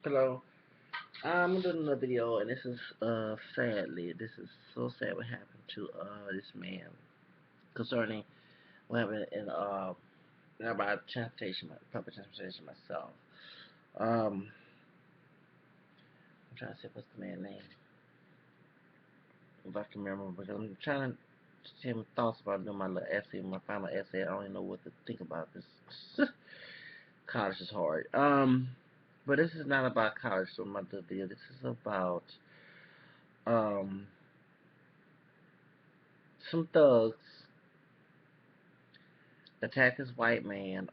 Hello. I'm doing another video, and this is this is so sad what happened to this man concerning what happened in about transportation, public transportation myself. I'm trying to see what's the man's name, if I can remember, because I'm trying to see my thoughts about doing my little essay, my final essay. I don't even know what to think about this. College is hard. But this is not about college, so my video. This is about um some thugs attacked this white man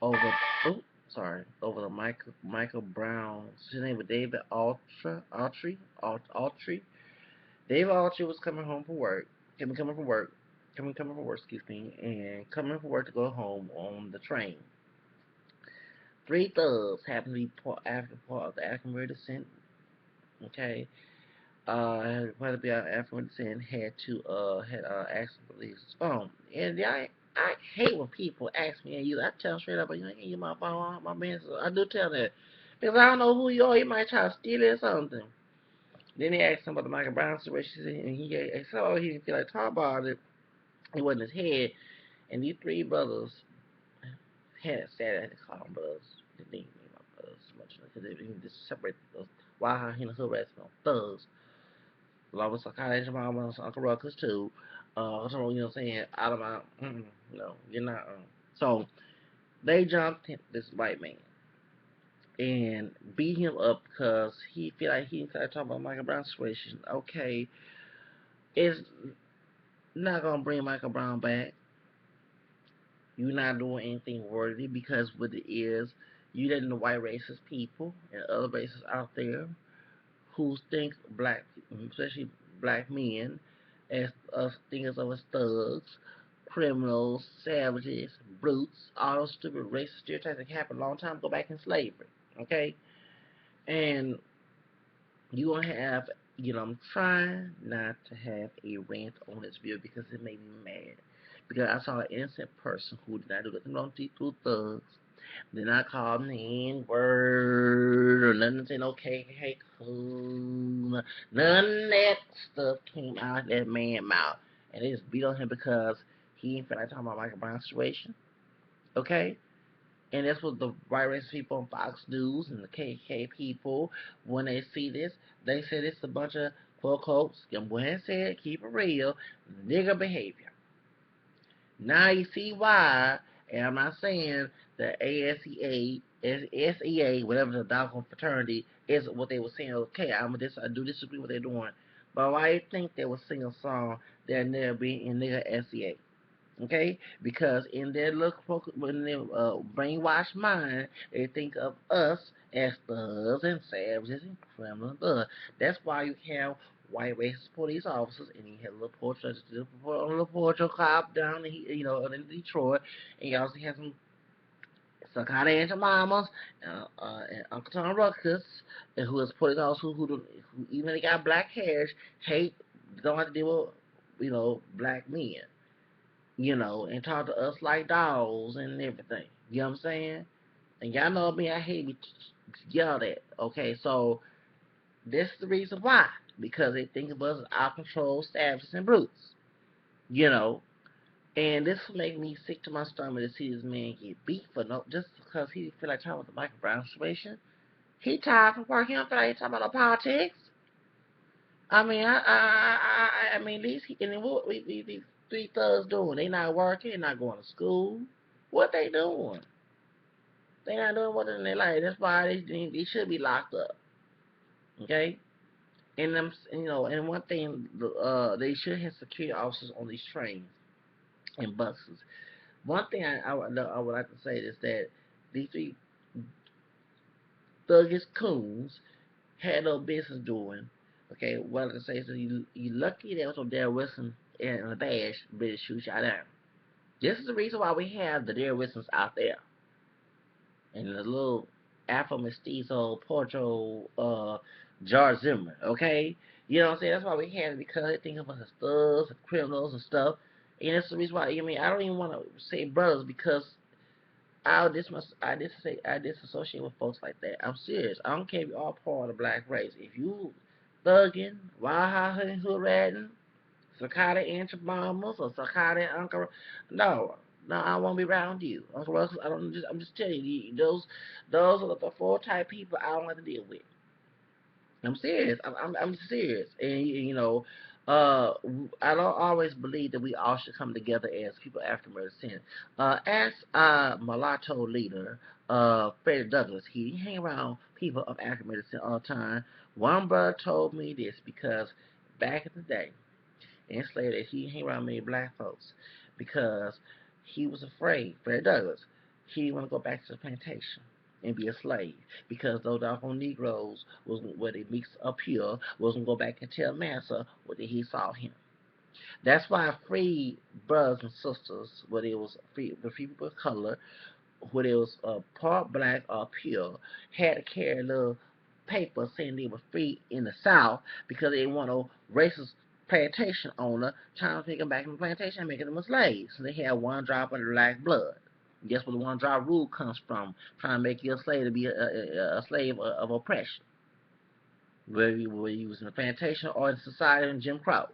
over over the Michael Brown. His name was David Autry. David Autry was coming home from work. Coming from work. Coming from work. Excuse me. And coming from work to go home on the train. Three thugs happened to be part of the African American descent. Okay. Had to be African descent, had asked to release his phone. And I hate when people ask me and you I tell them straight up, you ain't use my phone, my man. So I do tell that. Because I don't know who you are, you might try to steal it or something. Then they asked him about the Michael Brown situation, and he said, oh, he didn't feel like talking about it. It wasn't his head. And these three brothers had said, I had to call them brothers. They didn't mean my brothers much, because they didn't just separate those. Why he and the hood rats thugs. Along with psychiatrist, mama, Uncle Ruckus too. So, you know what I'm saying? Out of my, no, you're not. So they jumped this white man and beat him up because he feel like he started talking about Michael Brown situation. Okay, it's not gonna bring Michael Brown back. You're not doing anything worthy because what it is, you letting the white racist people and other racists out there who think black, especially black men, as us thinkers of us thugs, criminals, savages, brutes, all those stupid racist stereotypes that happened a long time ago back in slavery. Okay? And you gonna have, I'm trying not to have a rant on this video because it made me mad. Because I saw an innocent person who did not do nothing wrong to these two thugs. Did not call him the N-word or nothing, saying okay, hey, cool. None of that stuff came out of that man's mouth. And they just beat on him because he ain't feel like talking about Michael Brown situation. Okay? And that's what the white racist people on Fox News and the KK people, when they see this, they say it's a bunch of quote quotes, and when it said keep it real, nigger behavior. Now you see why, and I'm not saying the ASEA, SEA, whatever the doggone fraternity is what they were saying. Okay, I do disagree with what they're doing, but why you think they would sing a song that never be in nigger SEA? Okay, because in their brainwashed mind, they think of us as thugs and savages and criminals. That's why you have white racist police officers, and you have a little portrait cop down in Detroit, and you also have some psychotic Aunt Mamas, and Uncle Tom Ruckus, and who is police officers who even they got black hairs, hate don't have to deal with black men, and talk to us like dolls and everything. You know what I'm saying? And y'all know me, I hate to be yelled at. Okay, so this is the reason why. Because they think of us as out of control savages and brutes. You know. And this will make me sick to my stomach to see this man get beat for just because he feel like talking about the Michael Brown situation. He tired from work. He don't feel like he talking about no politics. I mean, I mean, and then what these three thugs doing? They not working. They not going to school. What they doing? They not doing what in their life. That's why they should be locked up. Okay. And and one thing, they should have security officers on these trains and buses. One thing I would like to say is that these three thuggish coons had no business doing. Okay, what I can say is that you lucky there was no Darryl Wilson in a badge ready to shoot y'all down. This is the reason why we have the Darryl Wilsons out there. And the little Afro mestizo Porto George Zimmer, okay? You know what I'm saying? That's why we have it, because they think of us as thugs and criminals and stuff. And that's the reason why, I don't even want to say brothers, because I disassociate with folks like that. I'm serious. I don't care if you're all part of the black race. If you thugging, wild hood ratting, psychotic Aunt bombers or psychotic Uncle, no, no, I won't be around you. Uncle Russell, I'm just telling you, those are the four type people I don't like to deal with. I'm serious. I'm serious. And uh, I don't always believe that we all should come together as people after murder sin. As mulatto leader, Freddie Douglass, he hang around people of African murder sin all the time. One brother told me this because back in the day, enslaved, that he hang around many black folks because he was afraid, Fred Douglass, he didn't want to go back to the plantation and be a slave because those doggone Negroes was where they mixed up here wasn't go back and tell massa what he saw him. That's why free brothers and sisters, whether it was free the people of color, whether it was part black or pure, had to carry a little paper saying they were free in the South because they want no racist plantation owner trying to take them back in the plantation and making them a slave. So they had one drop of black blood. Guess where the one drop rule comes from? Trying to make you a slave to be a slave of oppression. Whether you was in a plantation or in society in Jim Crow.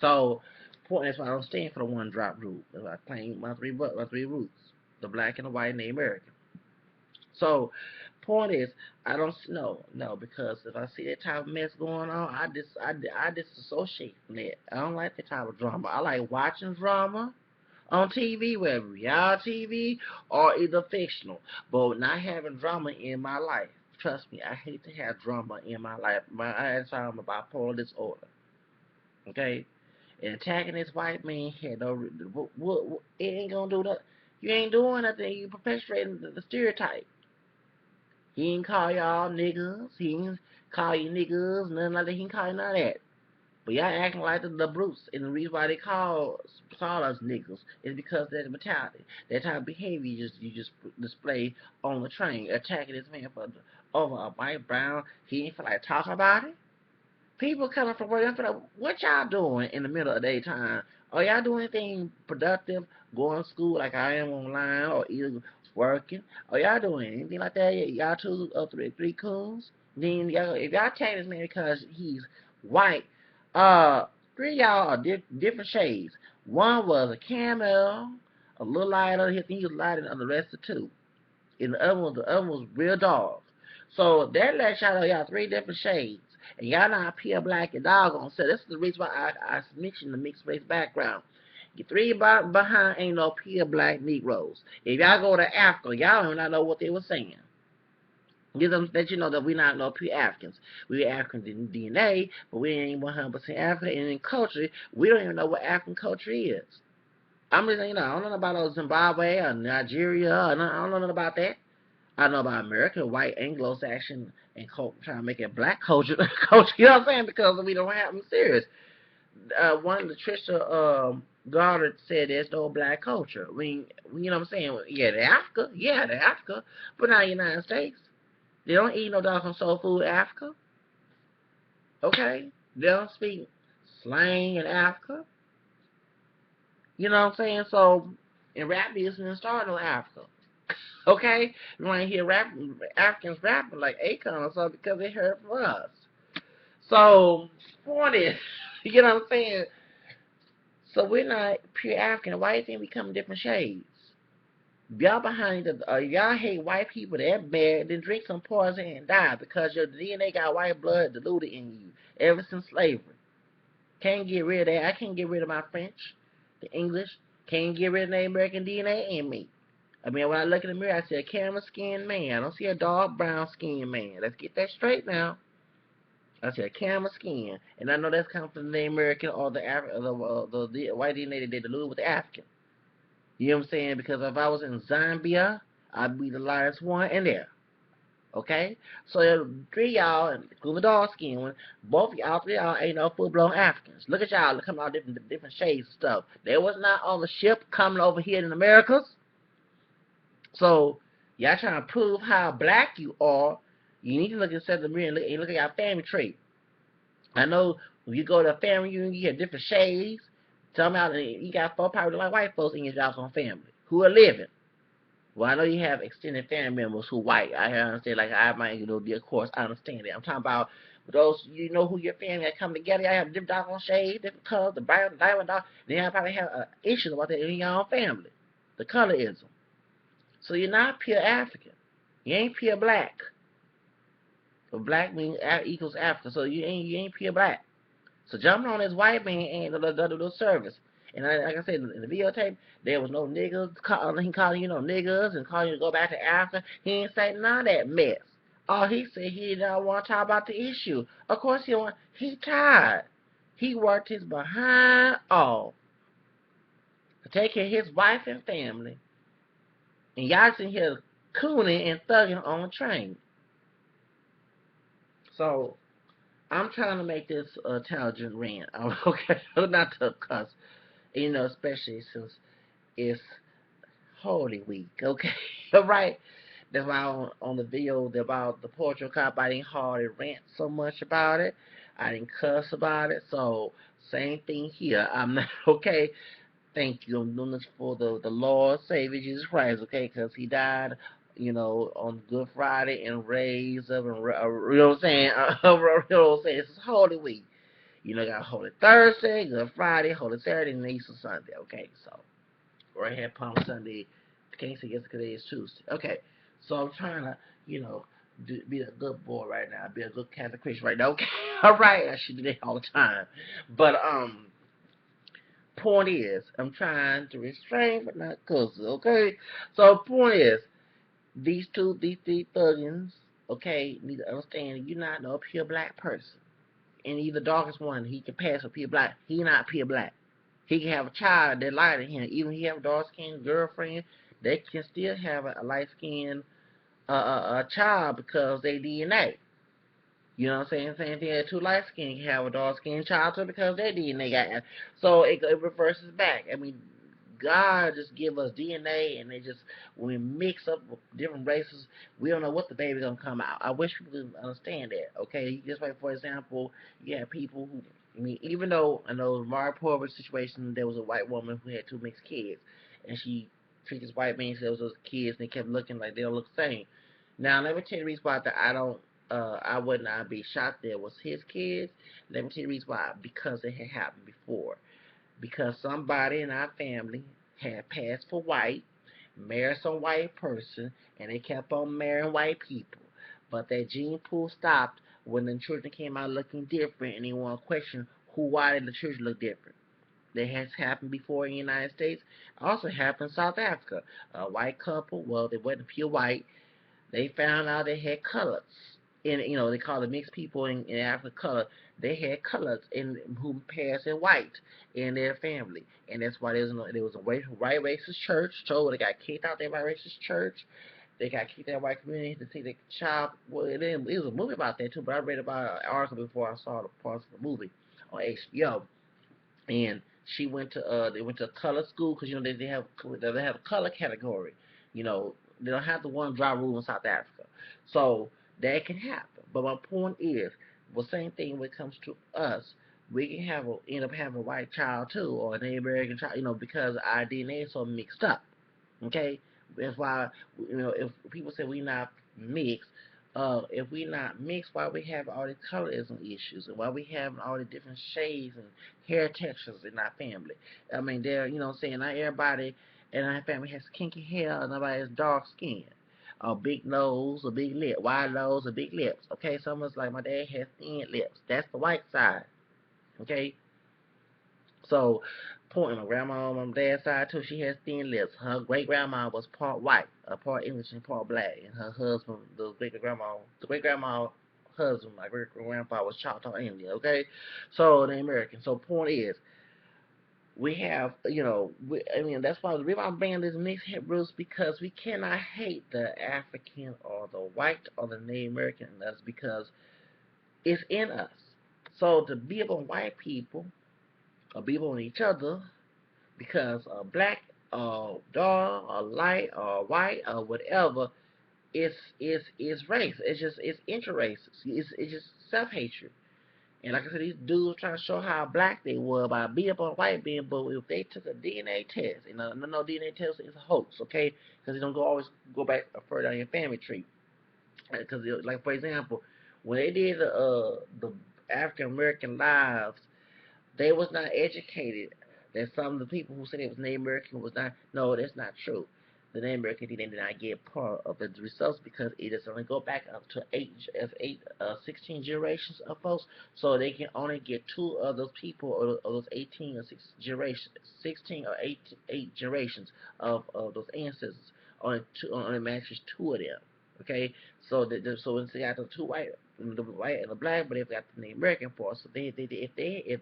So, that's why I don't stand for the one drop rule. I claim my three roots: the black and the white and the American. So, point is, I don't no, because if I see that type of mess going on, I disassociate from that. I don't like that type of drama. I like watching drama on TV, whether reality TV or either fictional, but not having drama in my life. Trust me, I hate to have drama in my life. That's why I'm a bipolar disorder. Okay, and attacking this white man had no. It ain't gonna do that. You ain't doing nothing. You perpetuating the stereotype. He ain't call y'all niggas. He ain't call you niggas. Nothing like that. He ain't call you none of that. But y'all acting like the brutes. And the reason why they call us niggas is because of that mentality. That type of behavior you just display on the train. Attacking this man for over a white brown. He ain't feel like talking about it. People coming from work, what y'all doing in the middle of the daytime? Are y'all doing anything productive? Going to school like I am online, or either working? Are y'all doing anything like that? Y'all two or three coons? Then y'all, if y'all take this man because he's white, uh, three of y'all are different shades. One was a camel, a little lighter. I think he was lighter than the rest of the two. And the other one was real dark. So that lets y'all know y'all three different shades. And y'all not pure black and doggone. So this is the reason why I mentioned the mixed race background. Your three behind ain't no pure black Negroes. If y'all go to Africa, y'all don't not know what they were saying. Give them that you know that we not no pure Africans. We're Africans in DNA, but we ain't 100% African. And in culture, we don't even know what African culture is. I'm just, I don't know about Zimbabwe or Nigeria. I don't know nothing about that. I know about America, white Anglo-Saxon, and trying to make it black culture. You know what I'm saying? Because we don't have them serious. One of the Trisha Goddard said there's no black culture. You know what I'm saying? Yeah, the Africa, but not the United States. They don't eat no doggone soul food in Africa. Okay? They don't speak slang in Africa. You know what I'm saying? So, in rap business started in Africa. Okay? You want to hear Africans rapping like Akon or something because they heard from us. So, point is, you know what I'm saying? So we're not pure African. Why do you think we come in different shades? Y'all y'all hate white people that bad, then drink some poison and die because your DNA got white blood diluted in you ever since slavery. Can't get rid of that. I can't get rid of my French, the English. Can't get rid of the American DNA in me. I mean, when I look in the mirror, I see a camera skinned man. I don't see a dark brown skinned man. Let's get that straight now. I see a camera skin, and I know that's coming from the American or the white DNA that they diluted with the African. You know what I'm saying? Because if I was in Zambia, I'd be the lightest one in there. Okay? So three y'all, including the dark skin one, both y'all, three y'all ain't no full blown Africans. Look at y'all, coming out different shades of stuff. They was not on the ship coming over here in the Americas. So y'all trying to prove how black you are. You need to look inside the mirror and look at your family tree. I know when you go to a family reunion, you have different shades. Tell me how you got four probably like white folks in your doggone family who are living. Well, I know you have extended family members who white. I understand, like I might, be of course, I understand that. I'm talking about those, who your family that come together. I have different doggone shades, different colors, the bright, the diamond dog. Then you probably have issues about that in your own family. The colorism. So you're not pure African. You ain't pure black. So black means equals Africa. So you ain't pure black. So jumping on this white man ain't the service. And like I said in the videotape, there was no niggas. He calling niggas and calling you to go back to Africa. He ain't say none of that mess. All he said, he didn't want to talk about the issue. Of course he don't want. He tired. He worked his behind off to take care of his wife and family. And y'all sitting here cooning and thugging on the train. So I'm trying to make this intelligent rant. Okay, not to cuss. Especially since it's Holy Week. Okay, all right. That's why on the video about the Portugal cop, I didn't hardly rant so much about it. I didn't cuss about it. So same thing here. I'm not okay. Thank you. I'm doing this for the Lord Savior Jesus Christ. Okay, because He died, on Good Friday and raised up, and you know what I'm saying. It's Holy Week. Got Holy Thursday, Good Friday, Holy Saturday, and Easter Sunday. Okay, so right here, Palm Sunday. Can't say yesterday is Tuesday. Okay, so I'm trying to, be a good boy right now. Be a good Catholic Christian right now. Okay, all right. I should do that all the time. But point is, I'm trying to restrain, but not cuss. Okay, so point is, these three thuggins, okay, need to understand that you're not no pure black person. And he's the darkest one. He can pass for pure black. He not pure black. He can have a child that lighter than him. Even if he have a dark skinned girlfriend, they can still have a light skinned child because they DNA. You know what I'm saying? Same thing that two light skinned can have a dark skinned child too because their DNA got. So it reverses back. I mean, God just give us DNA, and when we mix up with different races, we don't know what the baby's gonna come out. I wish people could understand that. Okay, just like for example, you have people who, I mean, even though I know Mara Porter's situation, there was a white woman who had two mixed kids, and she treated this white man, said it was those kids, and they kept looking like they don't look the same. Now let me tell you the reason why that I would not be shocked there was his kids. Let me tell you the reason why, because it had happened before. Because somebody in our family had passed for white, married some white person, and they kept on marrying white people. But that gene pool stopped when the children came out looking different, and they want to question why did the children look different. That has happened before in the United States. Also happened in South Africa. A white couple, well, they wasn't pure white. They found out they had colors. And they call it mixed people in Africa color. They had colors in who passed in white in their family. And that's why there was a white racist church. So they got kicked out their white racist church. They got kicked out of the white community to see the child. Well, it was a movie about that too, but I read about an article before I saw the parts of the movie on HBO. And they went to a color school because they have a color category. They don't have the one dry rule in South Africa, so that can happen. But my point is, the same thing when it comes to us. We can end up having a white child too, or an American child, because our DNA is so mixed up. Okay, that's why if people say we not mixed, if we not mixed, why we have all these colorism issues, and why we have all the different shades and hair textures in our family. I mean, saying not everybody in our family has kinky hair, and nobody has dark skin, a big nose, a big lip, wide nose, a big lips. Okay, some of us like my dad has thin lips. That's the white side. Okay, so, point, my grandma on my dad's side too, she has thin lips. Her great grandma was part white, part English and part black, and her husband, the great grandma husband, my great grandpa was Choctaw Indian. Okay, so the American. So, point is, we have, that's why the reason I'm bringing this mixed Hebrews because we cannot hate the African or the white or the Native American in us because it's in us. So to be upon white people or be upon each other because black or dark or light or white or whatever is race. It's just it's interraces. It's just self hatred. And like I said, these dudes trying to show how black they were by being up on white being, but if they took a DNA test, and no DNA test is a hoax, okay? Because they don't always go back further down your family tree. Because, like for example, when they did the African American lives, they was not educated. That some of the people who said it was Native American was not. No, that's not true. The Native American did not get part of the results because it does only go back up to 16 generations of folks. So they can only get two of those people, or those 18 or 6 generations, 16 or 8 generations of those ancestors. Only matches two of them. Okay, so when they got the two white and the black, but they've got the Native American part. So if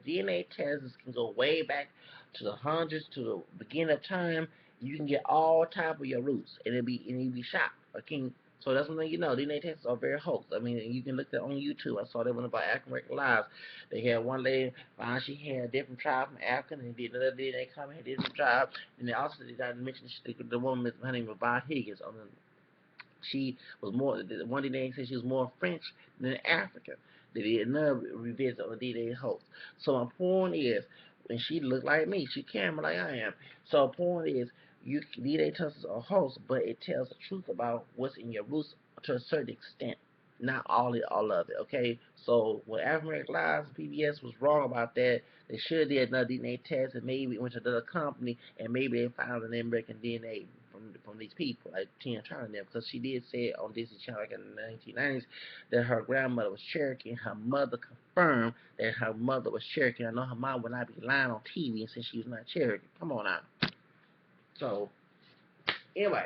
DNA tests can go way back to the hundreds, to the beginning of time, you can get all type of your roots, and it'll be shocked. Okay, so that's one thing you know. DNA tests are very hoax. I mean, you can look at on YouTube. I saw that one about African American lives. They had one lady found she had a different tribe from Africa, and they did another DNA come had a different tribe, and they also did not mention the woman. Her name was Bob Higgins on the. She was more. One DNA said she was more French than African. They did another revisit on the DNA hoax. So my point is, when she looked like me, she came like I am. So my point is, DNA tests are hoax, but it tells the truth about what's in your roots to a certain extent. Not all of it, okay? So when African American Lives PBS was wrong about that, they should have did another DNA test and maybe went to another company and maybe they found an American DNA from these people, like Tina Turner and them, because she did say it on Disney Channel like in the 1990s that her grandmother was Cherokee and her mother confirmed that her mother was Cherokee. I know her mom would not be lying on TV and said she was not Cherokee. Come on now. So anyway,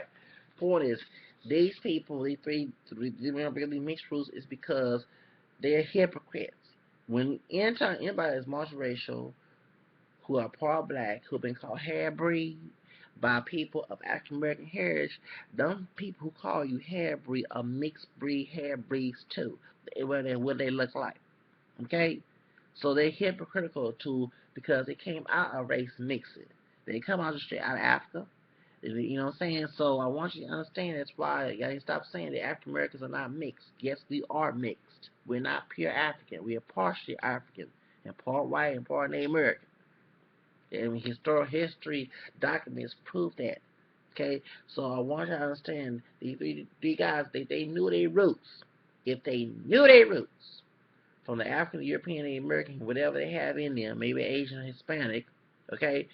point is, these people, these three really mixed rules is because they're hypocrites. When anytime anybody is multiracial, who are part black, who have been called hair breed by people of African American heritage, them people who call you hair breed are mixed breed hair breeds too. What they look like. Okay? So they're hypocritical too because they came out of race mixing. They come out straight out of Africa. You know what I'm saying? So I want you to understand that's why you gotta stop saying that African Americans are not mixed. Yes, we are mixed. We're not pure African. We are partially African and part white and part Native American. And historical history documents prove that. Okay, so I want you to understand these three guys. They knew their roots. If they knew their roots from the African, European, American, whatever they have in them, maybe Asian, Hispanic, okay,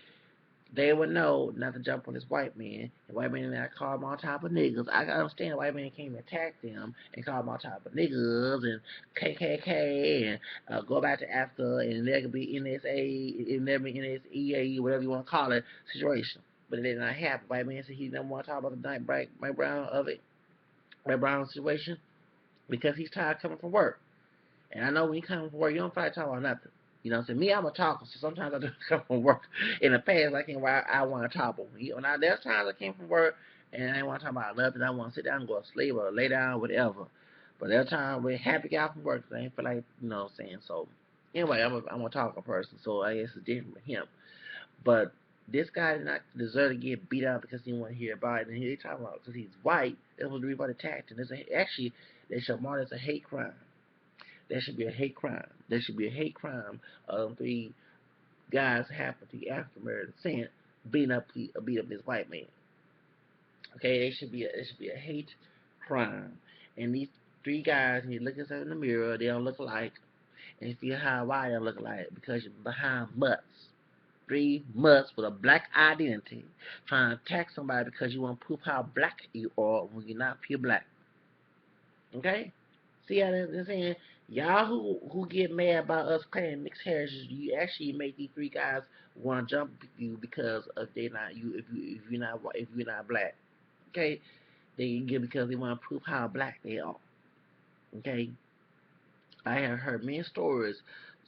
they would know not to jump on this white man. The white man that called them on top of niggas. I can understand the white man came and attacked them and called them on top of niggas and KKK and go back to Africa and there could be NSA, and there be NSEA, whatever you want to call it, situation. But it did not happen. White man said he didn't want to talk about the night Mike Brown of it, Mike Brown situation, because he's tired of coming from work. And I know when you come from work, you don't feel like talking about nothing. You know what I'm saying? Me, I'm a talker, so sometimes I do come from work. In the past, I came where I want to talk. But now, there's times I came from work and I ain't want to talk about nothing. I want to sit down and go to sleep or lay down, whatever. But there's times we're happy to get out from work because I ain't feel like, you know what I'm saying? So, anyway, I'm a talker person, so I guess it's different with him. But this guy did not deserve to get beat out because he didn't want to hear about it. And here they talking about because he's white. That's what everybody attacked him. Actually, they should mark it as a hate crime. That should be a hate crime. There should be a hate crime of three guys happen to be African American descent beat up this white man. Okay, there should be a hate crime. And these three guys, and you look at them in the mirror, they don't look alike. And you feel how why they don't look alike because you're behind mutts. Three mutts with a black identity trying to attack somebody because you want to prove how black you are when you're not pure black. Okay? See how they're saying? Y'all who get mad about us claiming mixed heritage, you actually make these three guys want to jump you because of they not you if you're not black. Okay? They get because they want to prove how black they are. Okay? I have heard many stories,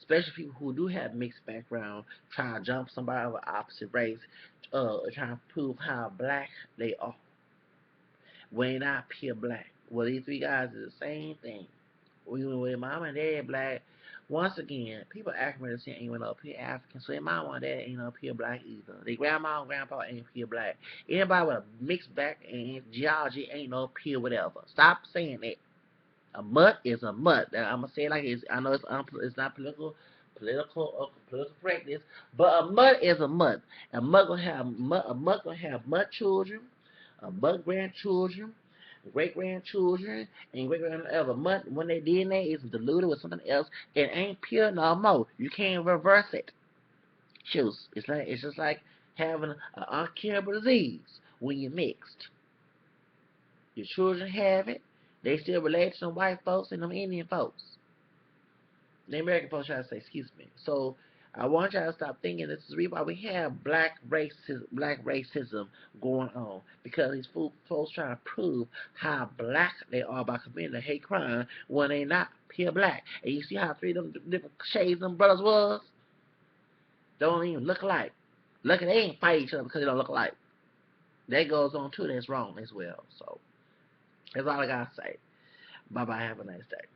especially people who do have mixed background, trying to jump somebody of the opposite race, trying to prove how black they are. When they're not pure black. Well, these three guys are the same thing. With mom and dad black, once again, people African descent ain't no pure African, so their mom and dad ain't no pure black either. Their grandma and grandpa ain't pure black. Anybody with a mixed back and geology ain't no pure whatever. Stop saying that. A mutt is a mutt. Now, I'm gonna say it like it's. I know it's not political correctness, but a mutt is a mutt. A mutt gonna have mutt children, a mutt grandchildren, great grandchildren, and great grandmother. Mutt when their DNA is diluted with something else, it ain't pure no more. You can't reverse it. Choose. It's just like having an uncurable disease when you're mixed. Your children have it. They still relate to them white folks and them Indian folks. The American folks try to say, excuse me. So I want y'all to stop thinking this is the reason why we have black racism going on. Because these folks trying to prove how black they are by committing a hate crime when they not pure black. And you see how three of them different shades them brothers was? Don't even look alike. Look, they ain't fight each other because they don't look alike. That goes on too. That's wrong as well. So that's all I gotta say. Bye bye. Have a nice day.